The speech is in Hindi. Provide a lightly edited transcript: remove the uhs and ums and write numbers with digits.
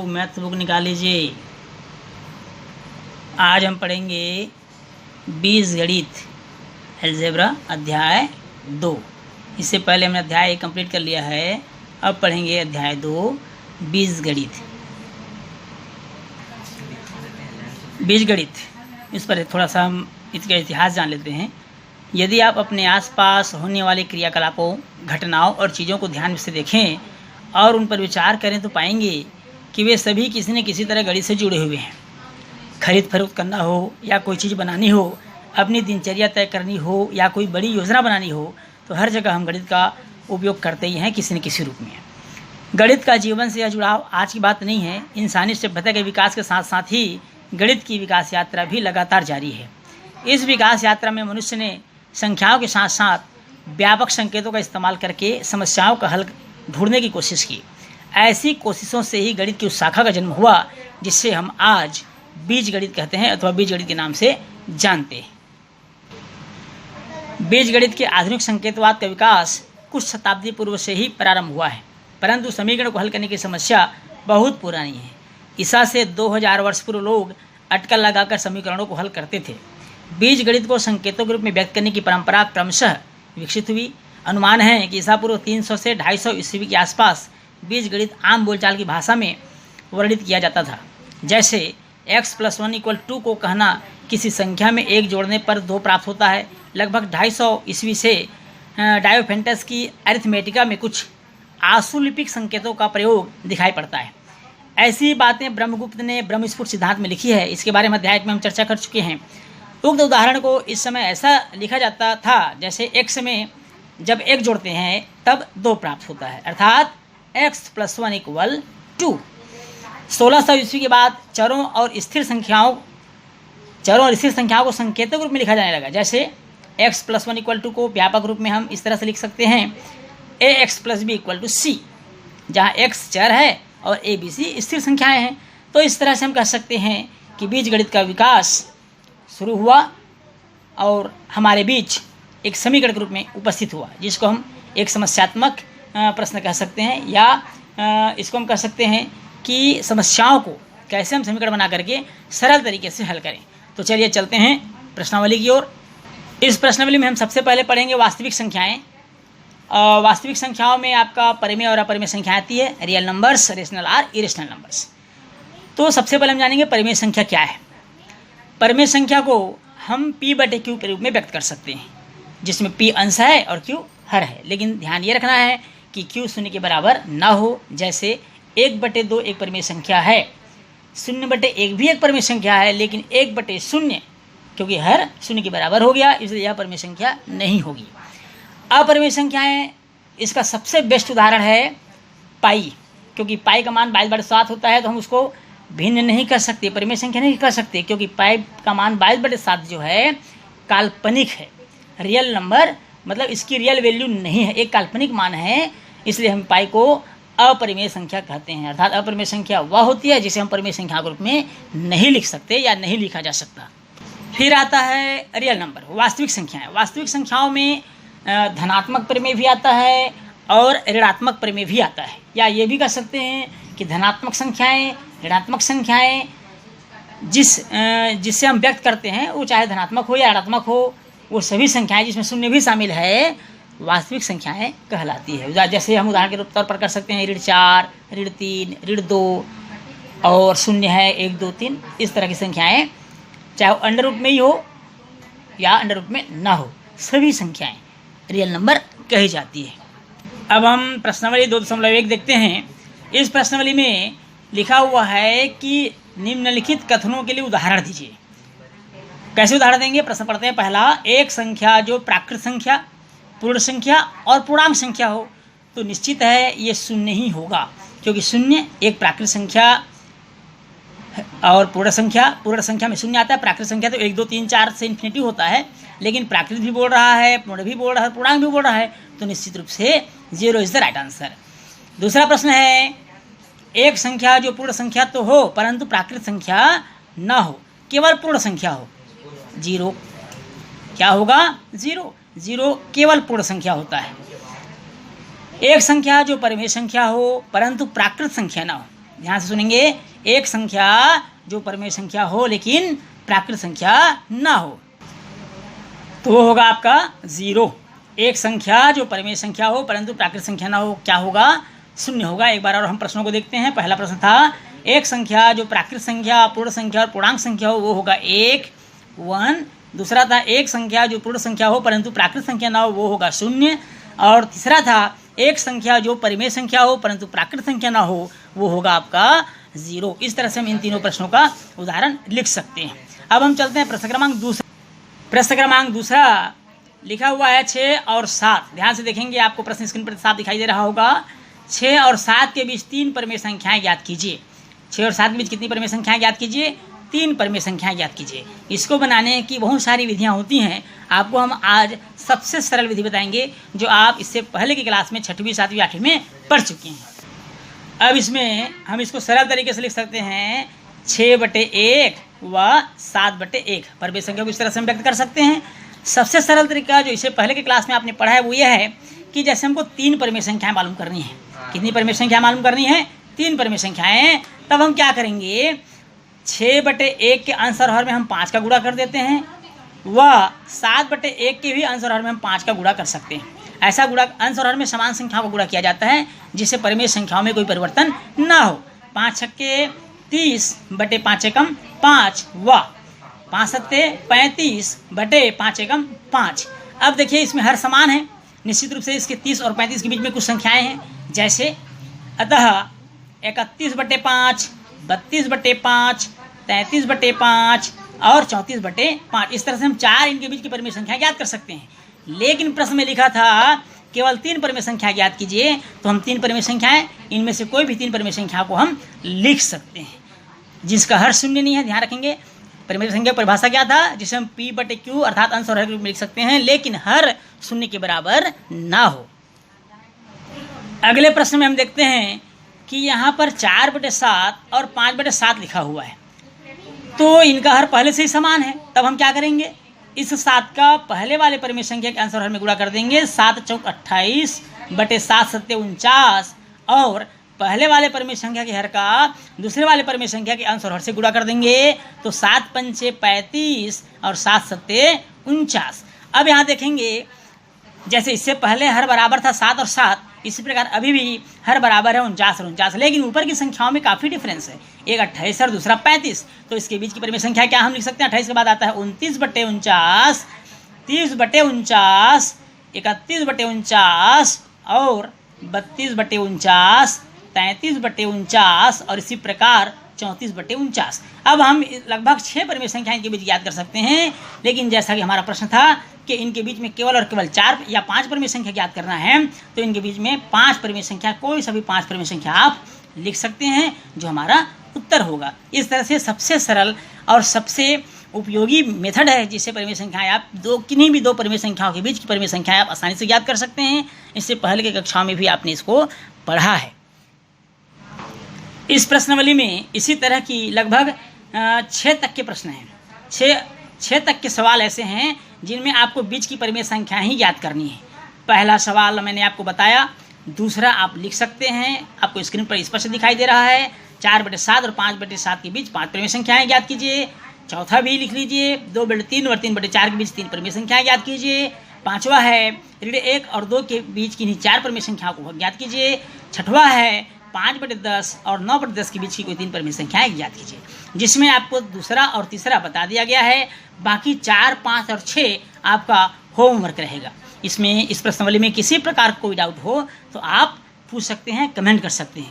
लोग मैथ बुक निकाल लीजिए। आज हम पढ़ेंगे बीजगणित अलजेब्रा अध्याय 2। इससे पहले हमने अध्याय 1 कंप्लीट कर लिया है। अब पढ़ेंगे अध्याय 2 बीजगणित। बीजगणित इस पर थोड़ा सा हम इसका इतिहास जान लेते हैं। यदि आप अपने आसपास होने वाले क्रियाकलापों, घटनाओं और चीज़ों को ध्यान से देखें और उन पर विचार करें तो पाएंगे कि वे सभी किसी न किसी तरह गणित से जुड़े हुए हैं। खरीद फरोख्त करना हो या कोई चीज़ बनानी हो, अपनी दिनचर्या तय करनी हो या कोई बड़ी योजना बनानी हो, तो हर जगह हम गणित का उपयोग करते ही हैं किसी न किसी रूप में। गणित का जीवन से यह जुड़ाव आज की बात नहीं है। इंसानी सभ्यता के विकास के साथ साथ ही गणित की विकास यात्रा भी लगातार जारी है। इस विकास यात्रा में मनुष्य ने संख्याओं के साथ साथ व्यापक संकेतों का इस्तेमाल करके समस्याओं का हल ढूंढने की कोशिश की। ऐसी कोशिशों से ही गणित की उस शाखा का जन्म हुआ जिससे हम आज बीजगणित कहते हैं अथवा बीजगणित के नाम से जानते हैं। बीजगणित के आधुनिक संकेतवाद का विकास कुछ शताब्दी पूर्व से ही प्रारंभ हुआ है, परंतु समीकरण को हल करने की समस्या बहुत पुरानी है। ईसा से 2000 वर्ष पूर्व लोग अटकल लगाकर समीकरणों को हल करते थे। बीजगणित को संकेतों के रूप में व्यक्त करने की परंपरा क्रमशः विकसित हुई। अनुमान है कि ईसा पूर्व 300 से 250 ईस्वी के आसपास बीजगणित आम बोलचाल की भाषा में वर्णित किया जाता था। जैसे x + 1 = 2 को कहना किसी संख्या में 1 जोड़ने पर 2 प्राप्त होता है। लगभग 250 ईस्वी से डायोफेंटस की अरिथमेटिका में कुछ आशुलिपिक संकेतों का प्रयोग दिखाई पड़ता है। ऐसी बातें ब्रह्मगुप्त ने ब्रह्मस्फुट सिद्धांत में लिखी है। इसके बारे में अध्याय में हम चर्चा कर चुके हैं। उक्त उदाहरण को इस समय ऐसा लिखा जाता था जैसे x में जब 1 जोड़ते हैं तब 2 प्राप्त होता है, अर्थात x + 1 = 2। 1600 ईस्वी के बाद चरों और स्थिर संख्याओं को संकेतों के रूप में लिखा जाने लगा। जैसे x + 1 = 2 को व्यापक रूप में हम इस तरह से लिख सकते हैं ax + b = c, जहाँ x चर है और a b c स्थिर संख्याएं हैं। तो इस तरह से हम कह सकते हैं कि बीजगणित का विकास शुरू हुआ और हमारे बीच एक समीकरण के रूप में उपस्थित हुआ, जिसको हम एक समस्यात्मक प्रश्न कह सकते हैं, या इसको हम कह सकते हैं कि समस्याओं को कैसे हम समीकरण बना करके सरल तरीके से हल करें। तो चलिए चलते हैं प्रश्नावली की ओर। इस प्रश्नावली में हम सबसे पहले पढ़ेंगे वास्तविक संख्याएं। वास्तविक संख्याओं में आपका परिमेय और अपरिमेय संख्या आती है, रियल नंबर्स, रेशनल और इरेशनल नंबर्स। तो सबसे पहले हम जानेंगे परिमेय संख्या क्या है। परिमेय संख्या को हम p/q के रूप में व्यक्त कर सकते हैं, जिसमें p अंश है और q हर है। लेकिन ध्यान ये रखना है कि q 0 के बराबर ना हो। जैसे 1/2 एक परिमेय संख्या है, 0/1 भी एक परिमेय संख्या है, लेकिन 1/0 क्योंकि हर 0 के बराबर हो गया, इसलिए यह परिमेय संख्या नहीं होगी। अपरिमेय संख्याएं, इसका सबसे बेस्ट उदाहरण है पाई, क्योंकि पाई का मान 22/7 होता है, तो हम उसको भिन्न नहीं कर सकते, परिमेय संख्या नहीं कर सकते, क्योंकि पाई का मान 22/7 जो है काल्पनिक है। रियल नंबर मतलब इसकी रियल वैल्यू नहीं है, एक काल्पनिक मान है, इसलिए हम पाई को अपरिमेय संख्या कहते हैं। अर्थात अपरिमेय संख्या वह होती है जिसे हम परिमेय संख्या के रूप में नहीं लिख सकते या नहीं लिखा जा सकता। फिर आता है रियल नंबर, वास्तविक संख्याएं। वास्तविक संख्याओं में धनात्मक परिमेय भी आता है और ऋणात्मक परिमेय भी आता है, या ये भी कह सकते हैं कि धनात्मक संख्याएं, ऋणात्मक संख्याएं जिससे हम व्यक्त करते हैं, वो चाहे धनात्मक हो या ऋणात्मक हो, वो सभी संख्याएं जिसमें शून्य भी शामिल है वास्तविक संख्याएं कहलाती है। जैसे हम उदाहरण के तौर पर कर सकते हैं ऋण 4, ऋण 3, ऋण 2 और शून्य है 1, 2, 3। इस तरह की संख्याएं चाहे अंडर रूट में ही हो या अंडर रूट में ना हो, सभी संख्याएं रियल नंबर कही जाती है। अब हम प्रश्नावली 2.1 देखते हैं। इस प्रश्नावली में लिखा हुआ है कि निम्नलिखित कथनों के लिए उदाहरण दीजिए। कैसे उदाहरण देंगे? प्रश्न पढ़ते हैं। पहला, एक संख्या जो प्राकृत संख्या, पूर्ण संख्या और पूर्णांक संख्या हो तो निश्चित है ये शून्य ही होगा, क्योंकि शून्य एक प्राकृत संख्या और पूर्ण संख्या में शून्य आता है। प्राकृत संख्या तो 1, 2, 3, 4 से इन्फिनिटी होता है, लेकिन प्राकृत भी बोल रहा है, पूर्ण भी बोल रहा है, पूर्णांक भी बोल रहा है, तो निश्चित रूप से 0 इज द राइट आंसर। दूसरा प्रश्न है, एक संख्या जो पूर्ण संख्या तो हो परंतु प्राकृत संख्या ना हो, केवल पूर्ण संख्या हो, 0। क्या होगा? 0 केवल पूर्ण संख्या होता है। एक संख्या जो परिमेय संख्या हो परंतु प्राकृत संख्या ना हो, ध्यान से सुनेंगे, एक संख्या जो परमेय संख्या हो लेकिन प्राकृत संख्या ना हो, तो वो होगा आपका 0। एक संख्या जो परमेय संख्या हो परंतु प्राकृत संख्या ना हो, क्या होगा? 0 होगा। एक बार और हम प्रश्नों को देखते हैं। पहला प्रश्न था, एक संख्या जो प्राकृत संख्या, पूर्ण संख्या और पूर्णांक संख्या हो वो होगा 1, 1। दूसरा था, एक संख्या जो पूर्ण संख्या हो परंतु प्राकृत संख्या ना हो वो होगा 0। और तीसरा था, एक संख्या जो परिमेय संख्या हो परंतु प्राकृत संख्या ना हो वो होगा आपका 0। इस तरह से हम इन तीनों प्रश्नों का उदाहरण लिख सकते हैं। अब हम चलते हैं प्रश्न क्रमांक दूसरा। प्रश्न क्रमांक दूसरा लिखा हुआ है 6 और 7। ध्यान से देखेंगे, आपको प्रश्न स्क्रीन पर साफ दिखाई दे रहा होगा। 6 और 7 के बीच 3 परमेय संख्याएं ज्ञात कीजिए। 6 और 7 के बीच कितनी परमेय संख्याएं ज्ञात कीजिए? 3 परमेय संख्याएं ज्ञात कीजिए। इसको बनाने की बहुत सारी विधियां होती हैं। आपको हम आज सबसे सरल विधि बताएंगे जो आप इससे पहले की क्लास में 6वीं 7वीं 8वीं में पढ़ चुके हैं। अब इसमें हम इसको सरल तरीके से लिख सकते हैं, 6/1 व 7/1 परमेय संख्या को इस तरह से हम व्यक्त कर सकते हैं। सबसे सरल तरीका जो इससे पहले की क्लास में आपने पढ़ा है वो यह है कि जैसे हमको 3 परमेय संख्याएं मालूम करनी है। कितनी परमेय संख्या मालूम करनी है? 3 परमेय संख्याएं। तब हम क्या करेंगे, 6/1 के अंश और हर में हम 5 का गुणा कर देते हैं व 7/1 के भी अंश और हर में हम 5 का गुणा कर सकते हैं। ऐसा गुणा अंश और हर में समान संख्याओं का गुणा किया जाता है जिससे परमेय संख्याओं में कोई परिवर्तन ना हो। 5 छक्के 30/5 एकम 5 व 5 सत्ते 35/5 एकम 5। अब देखिए इसमें हर समान है, निश्चित रूप से इसके 30 और 35 के बीच में कुछ संख्याएं हैं, जैसे अतः 31/5, 32/5, 33/5 और 34/5। इस तरह से हम 4 इनके बीच की परमेय संख्या ज्ञात कर सकते हैं। लेकिन प्रश्न में लिखा था केवल 3 परमेय संख्या ज्ञात कीजिए, तो हम 3 परमेय संख्याएं, इनमें से कोई भी 3 परमेय संख्या को हम लिख सकते हैं जिसका हर 0 नहीं है। ध्यान रखेंगे, परमेय संख्या परिभाषा क्या था, जिसे हम P/Q अर्थात अंश और हर के रूप में लिख सकते हैं, लेकिन हर 0 के बराबर ना हो। अगले प्रश्न में हम देखते हैं कि यहाँ पर 4/7 और 5/7 लिखा हुआ है, तो इनका हर पहले से ही समान है। तब हम क्या करेंगे, इस 7 का पहले वाले परमेय संख्या के अंश और हर में गुणा कर देंगे। 7 चौक 28 बटे 7 सत्ते 49 और पहले वाले परमेय संख्या के हर का दूसरे वाले परमेय संख्या के अंश और हर से गुणा कर देंगे, तो 7 पंचे 35 और 7 सत्ते 49। अब यहाँ देखेंगे, जैसे इससे पहले हर बराबर था 7 और 7, इसी प्रकार अभी भी हर बराबर है 49 और 49, लेकिन ऊपर की संख्याओं में काफ़ी डिफरेंस है। एक 28 और दूसरा 35, तो इसके बीच की परमेय संख्या क्या हम लिख सकते हैं? 28 के बाद आता है 29/49, 30/49, 31/49 और 32/49, 33/49 और इसी प्रकार 34/49। अब हम लगभग 6 परमेय संख्या इनके बीच ज्ञात कर सकते हैं, लेकिन जैसा कि हमारा प्रश्न था कि इनके बीच में केवल और केवल 4 या 5 परमेय संख्या ज्ञात करना है, तो इनके बीच में 5 परमेय संख्या, कोई सभी 5 परमेय संख्या आप लिख सकते हैं, जो हमारा उत्तर होगा। इस तरह से सबसे सरल और सबसे उपयोगी मेथड है जिससे परमेय संख्याएं आप किन्हीं भी 2 परमेय संख्याओं के बीच की परमेय संख्याएं आप आसानी से ज्ञात कर सकते हैं। इससे पहले की कक्षाओं में भी आपने इसको पढ़ा है। इस प्रश्नावली में इसी तरह की लगभग 6 तक के प्रश्न हैं। 6 तक के सवाल ऐसे हैं जिनमें आपको बीच की परमेय संख्या ही ज्ञात करनी है। पहला सवाल मैंने आपको बताया, दूसरा आप लिख सकते हैं, आपको स्क्रीन पर स्पष्ट दिखाई दे रहा है। 4/7 और 5/7 के बीच 5 परमेय संख्याएं ज्ञात कीजिए। चौथा भी लिख लीजिए, 2/3 और 3/4 के बीच 3 परमेय संख्याएं ज्ञात कीजिए। पांचवा है 1 और 2 के बीच की 4 परमेय संख्याओं को ज्ञात कीजिए। छठवा है 5/10 और 9/10 के बीच की कोई 3 परमेय संख्याएं ज्ञात कीजिए, जिसमें आपको दूसरा और तीसरा बता दिया गया है। बाकी 4, 5 और 6 आपका होमवर्क रहेगा। इसमें इस प्रश्नावली में किसी प्रकार कोई डाउट हो तो आप पूछ सकते हैं, कमेंट कर सकते हैं।